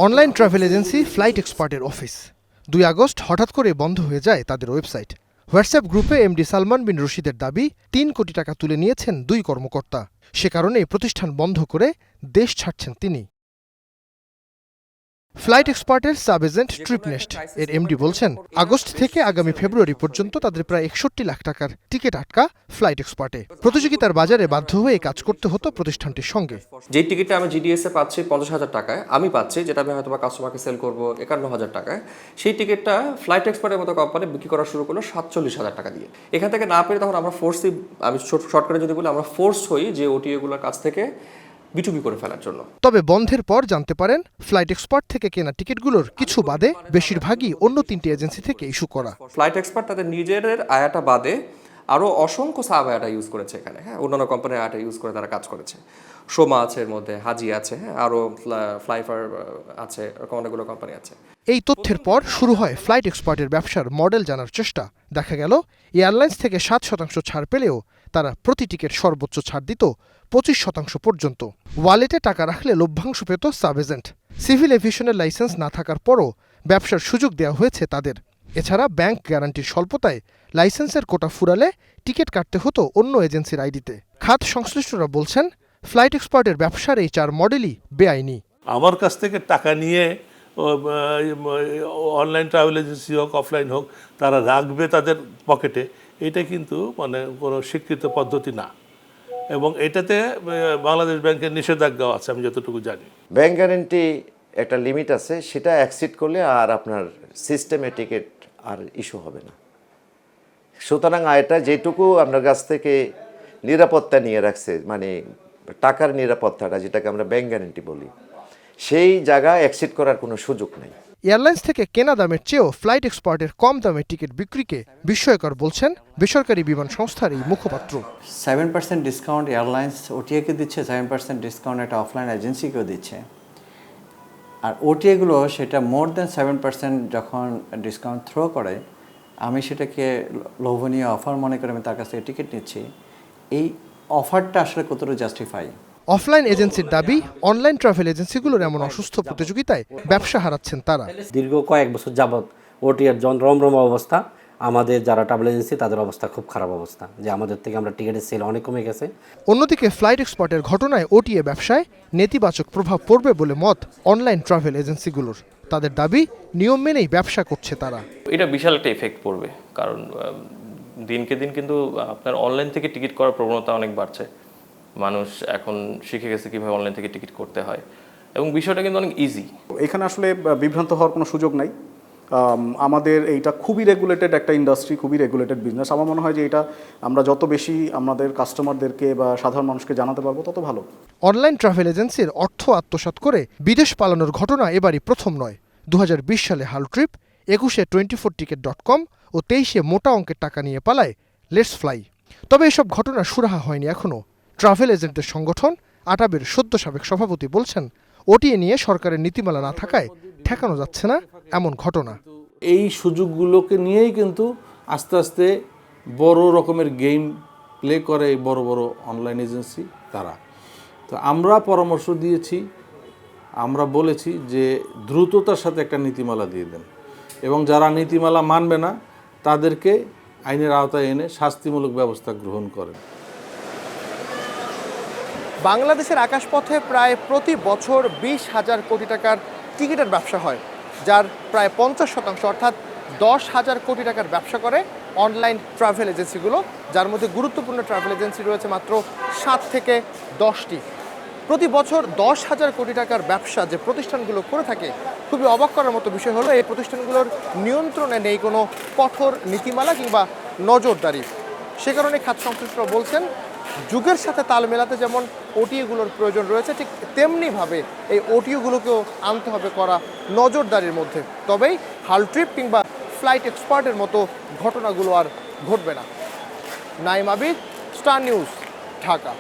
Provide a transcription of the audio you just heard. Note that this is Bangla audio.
অনলাইন ট্রাভেল এজেন্সি ফ্লাইট এক্সপার্টের অফিস ২ আগস্ট হঠাৎ করে বন্ধ হয়ে যায় তাদের ওয়েবসাইট। হোয়াটসঅ্যাপ গ্রুপে এমডি সালমান বিন রশিদের দাবি ৩ কোটি টাকা তুলে নিয়েছেন ২ কর্মকর্তা। সে কারণে প্রতিষ্ঠান বন্ধ করে দেশ ছাড়ছেন তিনি। ফ্লাইট এক্সপার্টের সাব এজেন্ট ট্রিপনেস্ট এর এমডি বলছেন, আগস্ট থেকে আগামী ফেব্রুয়ারি পর্যন্ত তাদের প্রায় ৬১ লাখ টাকার টিকিট আটকা ফ্লাইট এক্সপার্টে। প্রতিযোগিতার বাজারে বাধ্য হয়ে কাজ করতে হতো প্রতিষ্ঠানটির সঙ্গে। যে টিকিটটা আমি জিডিএসে পাচ্ছি ৫০,০০০ টাকায়, আমি পাচ্ছি যেটা আমি হয়তো কাস্টমারকে সেল করবো ৫১,০০০ টাকায়, সেই টিকিটটা ফ্লাইট এক্সপার্টের মতো কোম্পানি বিক্রি করা শুরু করলো ৪৭,০০০ টাকা দিয়ে। এখান থেকে না পেরে তখন আমরা আমি শর্টকাটে যদি বলি, আমরা ফোর্স হই যে ওটিএগুলোর কাছ থেকে বিটুবি করে ফেলার জন্য। তবে বন্ধের পর জানতে পারেন ফ্লাইট এক্সপার্ট থেকে কেনা টিকিটগুলোর কিছু বাদে বেশিরভাগই অন্য ৩টি এজেন্সি থেকে ইস্যু করা। ফ্লাইট এক্সপার্ট তাদের নিজের আয়াটা বাদে আরও অসংখ্য সাব আয়াটা ইউজ করেছে এখানে। হ্যাঁ, অন্যান্য কোম্পানির আয়াটা ইউজ করে তারা কাজ করেছে। সোমা আছে, এর মধ্যে হাজি আছে, হ্যাঁ, আরও ফ্লাইফার আছে, এরকম অনেকগুলো কোম্পানি আছে। এই তথ্যের পর শুরু হয় ফ্লাইট এক্সপার্টের ব্যবসার মডেল জানার চেষ্টা। দেখা গেল এয়ারলাইন্স থেকে ৭% ছাড় পেলেও তারা প্রতি টিকিট সর্বোচ্চ ছাড় দিত ২৫% পর্যন্ত। ওয়ালেটে টাকা রাখলে লভ্যাংশ পেত সাব এজেন্ট। সিভিল এভিয়েশনের লাইসেন্স না থাকার পরও ব্যবসার সুযোগ দেওয়া হয়েছে তাদের। এছাড়া ব্যাংক গ্যারান্টির স্বল্পতায় লাইসেন্সের কোটা ফুরালে টিকিট কাটতে হতো অন্য এজেন্সির আইডিতে। খাত সংশ্লিষ্টরা বলছেন, ফ্লাইট এক্সপার্টের ব্যবসার এই ৪ মডেলই বেআইনি। আমার কাছ থেকে টাকা নিয়ে অনলাইন ট্রাভেল এজেন্সি হোক অফলাইন হোক তারা রাখবে তাদের পকেটে, এটা কিন্তু মানে কোনো স্বীকৃত পদ্ধতি না, এবং এটাতে বাংলাদেশ ব্যাংকের নিষেধাজ্ঞাও আছে আমি যতটুকু জানি। ব্যাংক গ্যারান্টি একটা লিমিট আছে, সেটা অ্যাক্সিড করলে আর আপনার সিস্টেমে টিকিট আর ইস্যু হবে না। সুতরাং এটা যেটুকু আপনার কাছ থেকে নিরাপত্তা নিয়ে রাখছে, মানে টাকার নিরাপত্তাটা যেটাকে আমরা ব্যাংক গ্যারান্টি বলি, সেই জায়গায় অ্যাক্সিড করার কোনো সুযোগ নেই। এয়ারলাইন্স থেকে কেনা দামের চেয়েও ফ্লাইট এক্সপার্টের কম দামে টিকিট বিক্রিকে বিস্ময়কর বলছেন বেসরকারি বিমান সংস্থার এই মুখপাত্র। 7% ডিসকাউন্ট এয়ারলাইন্স ওটিএকে দিচ্ছে, 7% ডিসকাউন্ট একটা অফলাইন এজেন্সিকেও দিচ্ছে। আর ওটিএগুলো সেটা মোর দ্যান 7% যখন ডিসকাউন্ট থ্রো করে, আমি সেটাকে লোভনীয় অফার মনে করে আমি তার কাছ থেকে টিকিট নিচ্ছি। এই অফারটা আসলে কতটা জাস্টিফাই? অফলাইন এজেন্সির দাবি, অনলাইন ট্রাভেল এজেন্সিগুলোর এমন অসুস্থ প্রতিযোগিতায় ব্যবসা হারাচ্ছেন তারা। দীর্ঘ কয়েক বছর যাবৎ ওটিআর রমরমা অবস্থা, আমাদের যারা ট্রাভেল এজেন্সি তাদের অবস্থা খুব খারাপ অবস্থা, যে আমাদের থেকে আমরা টিকিটের সেল অনেক কমে গেছে। অন্যদিকে ফ্লাইট এক্সপার্টের ঘটনায় ওটিএ ব্যবসায় নেতিবাচক প্রভাব পড়বে বলে মত অনলাইন ট্রাভেল এজেন্সিগুলোর। তাদের দাবি, নিয়ম মেনেই ব্যবসা করছে তারা। এটা বিশাল একটা এফেক্ট পড়বে, কারণ দিনকে দিন কিন্তু আপনার অনলাইন থেকে টিকিট করার প্রবণতা অনেক বাড়ছে। মানুষ এখন শিখে গেছে কিভাবে অনলাইন থেকে টিকিট করতে হয়, এবং বিষয়টা কিন্তু অনেক ইজি। এখানে আসলে বিভ্রান্ত হওয়ার কোনো সুযোগ নাই। আমাদের এইটা খুবই রেগুলেটেড একটা ইন্ডাস্ট্রি, খুবই রেগুলেটেড বিজনেস। আমার মনে হয় যে এটা আমরা যত বেশি আমাদের কাস্টমারদেরকে বা সাধারণ মানুষকে জানাতে পারবো তত ভালো। অনলাইন ট্রাভেল এজেন্সির অর্থ আত্মসাৎ করে বিদেশ পালানোর ঘটনা এবারই প্রথম নয়। ২০২০ সালে হাল ট্রিপ, ২১-এ 24ticket.com ও ২৩-এ মোটা অঙ্কের টাকা নিয়ে পালায় লেটস ফ্লাই। তবে এসব ঘটনা সুরাহা হয়নি এখনও। ট্রাভেল এজেন্টদের সংগঠন আটাবের সদ্য সাবেক সভাপতি বলছেন, ওটিএ নিয়ে সরকারের নীতিমালা না থাকায় ঠেকানো যাচ্ছে না এমন ঘটনা। এই সুযোগগুলোকে নিয়েই কিন্তু আস্তে আস্তে বড় রকমের গেম প্লে করে এই বড় বড় অনলাইন এজেন্সি তারা। তো আমরা পরামর্শ দিয়েছি, আমরা বলেছি যে দ্রুততার সাথে একটা নীতিমালা দিয়ে দেন, এবং যারা নীতিমালা মানবে না তাদেরকে আইনের আওতায় এনে শাস্তিমূলক ব্যবস্থা গ্রহণ করেন। বাংলাদেশের আকাশপথে প্রায় প্রতি বছর ২০,০০০ কোটি টাকার টিকিটের ব্যবসা হয়, যার প্রায় ৫০% অর্থাৎ ১০,০০০ কোটি টাকার ব্যবসা করে অনলাইন ট্রাভেল এজেন্সিগুলো, যার মধ্যে গুরুত্বপূর্ণ ট্রাভেল এজেন্সি রয়েছে মাত্র ৭ থেকে ১০টি। প্রতি বছর ১০,০০০ কোটি টাকার ব্যবসা যে প্রতিষ্ঠানগুলো করে থাকে, খুবই অবাক করার মতো বিষয় হলো এই প্রতিষ্ঠানগুলোর নিয়ন্ত্রণে নেই কোনো কঠোর নীতিমালা কিংবা নজরদারি। সে কারণে খাত সংশ্লিষ্টরা বলছেন, যুগের সাথে তাল মেলাতে যেমন ওটিএগুলোর প্রয়োজন রয়েছে, ঠিক তেমনিভাবে এই ওটিএগুলোকেও আনতে হবে করা নজরদারির মধ্যে। তবেই হাল ট্রিপ কিংবা ফ্লাইট এক্সপার্টের মতো ঘটনাগুলো আর ঘটবে না। Naim Abid, star news, Dhaka.